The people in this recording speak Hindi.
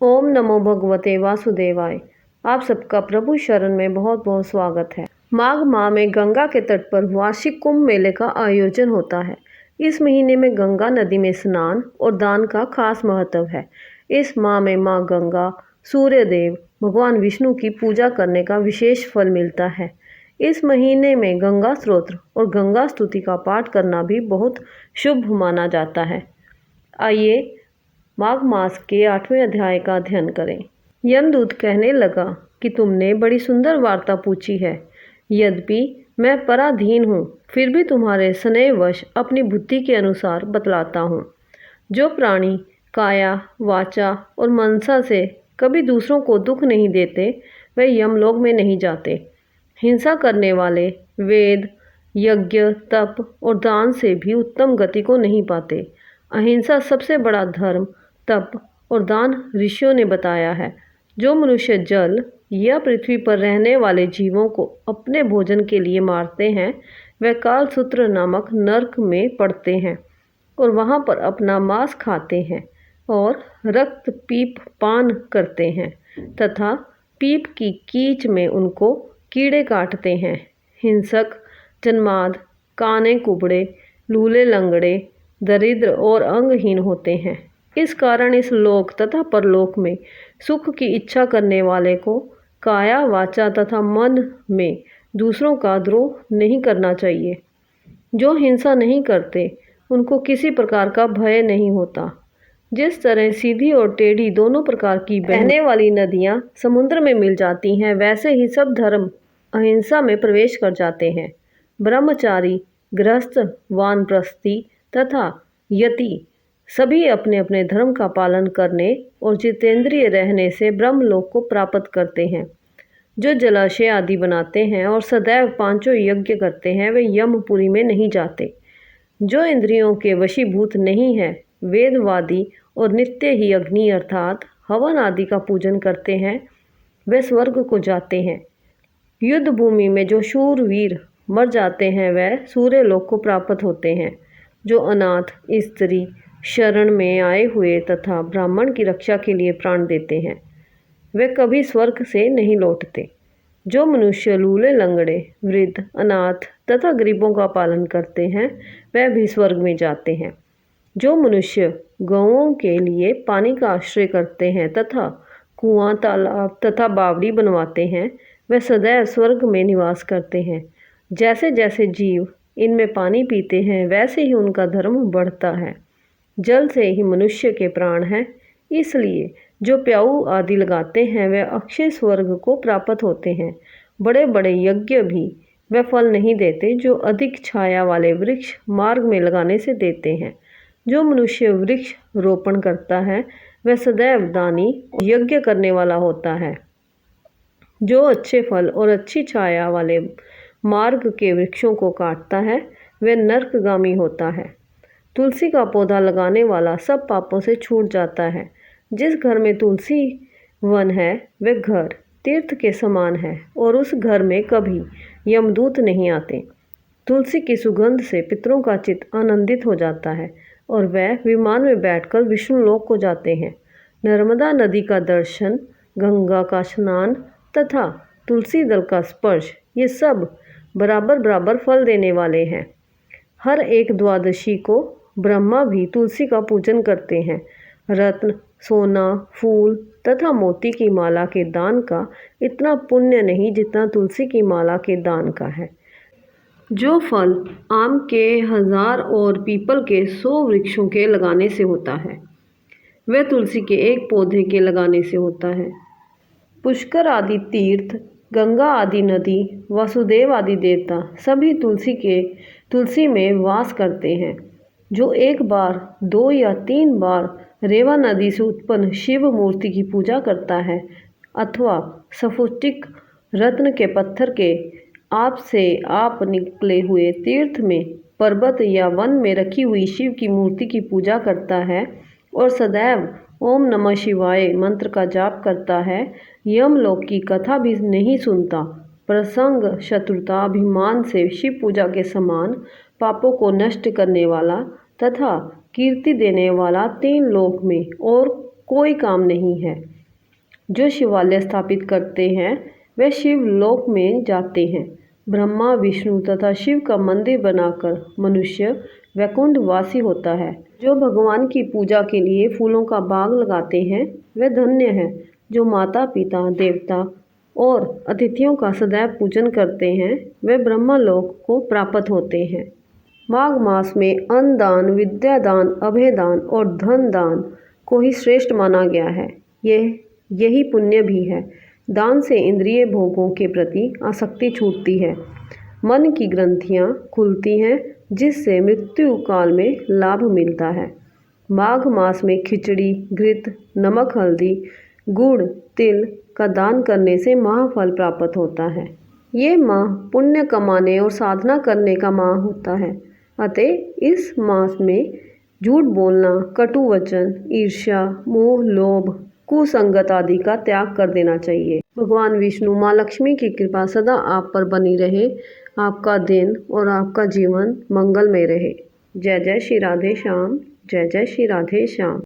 ओम नमो भगवते वासुदेवाय। आप सबका प्रभु शरण में बहुत बहुत स्वागत है। माघ माह में गंगा के तट पर वार्षिक कुंभ मेले का आयोजन होता है। इस महीने में गंगा नदी में स्नान और दान का खास महत्व है। इस माह में माँ गंगा, सूर्यदेव, भगवान विष्णु की पूजा करने का विशेष फल मिलता है। इस महीने में गंगा स्तोत्र और गंगा स्तुति का पाठ करना भी बहुत शुभ माना जाता है। आइए माघ मास के 8वें अध्याय का अध्ययन करें। यमदूत कहने लगा कि तुमने बड़ी सुंदर वार्ता पूछी है। यद्यपि मैं पराधीन हूँ, फिर भी तुम्हारे स्नेहवश अपनी बुद्धि के अनुसार बतलाता हूँ। जो प्राणी काया, वाचा और मनसा से कभी दूसरों को दुख नहीं देते, वे यमलोक में नहीं जाते। हिंसा करने वाले वेद, यज्ञ, तप और दान से भी उत्तम गति को नहीं पाते। अहिंसा सबसे बड़ा धर्म, तप और दान ऋषियों ने बताया है। जो मनुष्य जल या पृथ्वी पर रहने वाले जीवों को अपने भोजन के लिए मारते हैं, वे कालसूत्र नामक नरक में पड़ते हैं और वहाँ पर अपना मांस खाते हैं और रक्त पीप पान करते हैं तथा पीप की कीच में उनको कीड़े काटते हैं। हिंसक, जन्माद, काने कुबड़े, लूले लंगड़े, दरिद्र और अंगहीन होते हैं। इस कारण इस लोक तथा परलोक में सुख की इच्छा करने वाले को काया, वाचा तथा मन में दूसरों का द्रोह नहीं करना चाहिए। जो हिंसा नहीं करते, उनको किसी प्रकार का भय नहीं होता। जिस तरह सीधी और टेढ़ी दोनों प्रकार की बहने वाली नदियाँ समुद्र में मिल जाती हैं, वैसे ही सब धर्म अहिंसा में प्रवेश कर जाते हैं। ब्रह्मचारी, गृहस्थ, वानप्रस्थी तथा यति सभी अपने अपने धर्म का पालन करने और जितेंद्रिय रहने से ब्रह्मलोक को प्राप्त करते हैं। जो जलाशय आदि बनाते हैं और सदैव पांचों यज्ञ करते हैं, वे यमपुरी में नहीं जाते। जो इंद्रियों के वशीभूत नहीं है, वेदवादी और नित्य ही अग्नि अर्थात हवन आदि का पूजन करते हैं, वे स्वर्ग को जाते हैं। युद्ध भूमि में जो शूरवीर मर जाते हैं, वे सूर्यलोक को प्राप्त होते हैं। जो अनाथ, स्त्री, शरण में आए हुए तथा ब्राह्मण की रक्षा के लिए प्राण देते हैं, वे कभी स्वर्ग से नहीं लौटते। जो मनुष्य लूले लंगड़े, वृद्ध, अनाथ तथा गरीबों का पालन करते हैं, वे भी स्वर्ग में जाते हैं। जो मनुष्य गौओं के लिए पानी का आश्रय करते हैं तथा कुआं, तालाब तथा बावड़ी बनवाते हैं, वे सदैव स्वर्ग में निवास करते हैं। जैसे जैसे जीव इनमें पानी पीते हैं, वैसे ही उनका धर्म बढ़ता है। जल से ही मनुष्य के प्राण हैं, इसलिए जो प्याऊ आदि लगाते हैं, वे अक्षय स्वर्ग को प्राप्त होते हैं। बड़े बड़े यज्ञ भी वे फल नहीं देते, जो अधिक छाया वाले वृक्ष मार्ग में लगाने से देते हैं। जो मनुष्य वृक्ष रोपण करता है, वह सदैव दानी यज्ञ करने वाला होता है। जो अच्छे फल और अच्छी छाया वाले मार्ग के वृक्षों को काटता है, वह नरकगामी होता है। तुलसी का पौधा लगाने वाला सब पापों से छूट जाता है। जिस घर में तुलसी वन है, वह घर तीर्थ के समान है और उस घर में कभी यमदूत नहीं आते। तुलसी की सुगंध से पितरों का चित्त आनंदित हो जाता है और वह विमान में बैठकर विष्णुलोक को जाते हैं। नर्मदा नदी का दर्शन, गंगा का स्नान तथा तुलसी दल का स्पर्श, ये सब बराबर बराबर फल देने वाले हैं। हर एक द्वादशी को ब्रह्मा भी तुलसी का पूजन करते हैं। रत्न, सोना, फूल तथा मोती की माला के दान का इतना पुण्य नहीं जितना तुलसी की माला के दान का है। जो फल आम के 1000 और पीपल के 100 वृक्षों के लगाने से होता है, वह तुलसी के एक पौधे के लगाने से होता है। पुष्कर आदि तीर्थ, गंगा आदि नदी, वासुदेव आदि देवता सभी तुलसी में वास करते हैं। जो एक बार, 2 या 3 बार रेवा नदी से उत्पन्न शिव मूर्ति की पूजा करता है अथवा स्फटिक रत्न के पत्थर के आप से आप निकले हुए तीर्थ में, पर्वत या वन में रखी हुई शिव की मूर्ति की पूजा करता है और सदैव ओम नमः शिवाय मंत्र का जाप करता है, यमलोक की कथा भी नहीं सुनता, प्रसंग, शत्रुता, अभिमान से शिव पूजा के समान पापों को नष्ट करने वाला तथा कीर्ति देने वाला 3 लोक में और कोई काम नहीं है। जो शिवालय स्थापित करते हैं वे शिवलोक में जाते हैं। ब्रह्मा, विष्णु तथा शिव का मंदिर बनाकर मनुष्य वैकुंठ वासी होता है। जो भगवान की पूजा के लिए फूलों का बाग लगाते हैं वे धन्य हैं। जो माता पिता, देवता और अतिथियों का सदैव पूजन करते हैं वे ब्रह्मलोक को प्राप्त होते हैं। माघ मास में अन्न दान, विद्या दान, अभय दान और धन दान को ही श्रेष्ठ माना गया है। यही पुण्य भी है। दान से इंद्रिय भोगों के प्रति आसक्ति छूटती है, मन की ग्रंथियां खुलती हैं, जिससे मृत्यु काल में लाभ मिलता है। माघ मास में खिचड़ी, घृत, नमक, हल्दी, गुड़, तिल का दान करने से महाफल प्राप्त होता है। ये माह पुण्य कमाने और साधना करने का माह होता है। अतः इस मास में झूठ बोलना, कटु वचन, ईर्ष्या, मोह, लोभ, कुसंगत आदि का त्याग कर देना चाहिए। भगवान विष्णु, माँ लक्ष्मी की कृपा सदा आप पर बनी रहे। आपका दिन और आपका जीवन मंगलमय रहे। जय जय श्री राधे श्याम। जय जय श्री राधे श्याम।